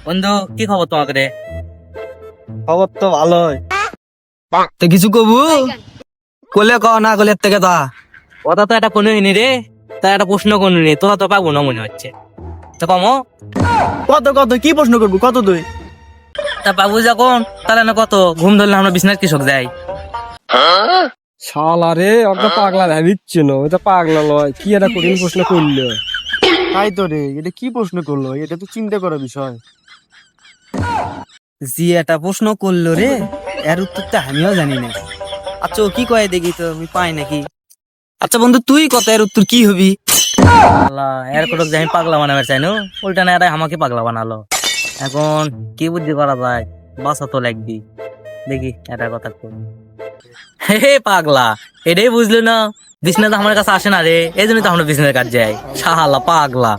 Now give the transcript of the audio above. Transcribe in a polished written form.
বন্ধু কি খবর তোমাকে রে? খবর তো ভালোই। তো কিছু কবু কলে ক না কলে থেকে তা ওটা তো একটা কোনো নি রে, তা একটা প্রশ্ন কোনো নি, তোরা তো পাবো না মনে হচ্ছে। তো কমো কত কত কি প্রশ্ন করবো কত তুই তা পাবো যখন তাহলে না কত ঘুম ধরলে আমরা বিছনার কৃষক যাই। শালা রে ওটা পাগলা ভাবিচ্ছে না, ওটা পাগলা লয়, কি একটা কঠিন প্রশ্ন করলো। তাই তো রে, এটা কি প্রশ্ন করলো, এটা তো চিন্তা করার বিষয়। জি একটা প্রশ্ন করলো রে, এর উত্তরটা আমিও জানি না। আচ্ছা ও কি কয় দেখি তো আমি পাই নাকি। আচ্ছা বন্ধু তুই কত এর উত্তর কি হবি? আল্লাহ এর কটক যে আমি পাগলা বানাবার চাই না, উল্টা না এরাই আমাকে পাগলা বানালো। এখন কি বুদ্ধি করা যায়, বাসা তো লাগবি। দেখি এটা কথা কই। হে পাগলা, এটাই বুঝলি না? বিছনা তো আমার কাছে আসে না রে, এই জন্য তো আমরা বিছনার কাজ যাই। শালা পাগলা।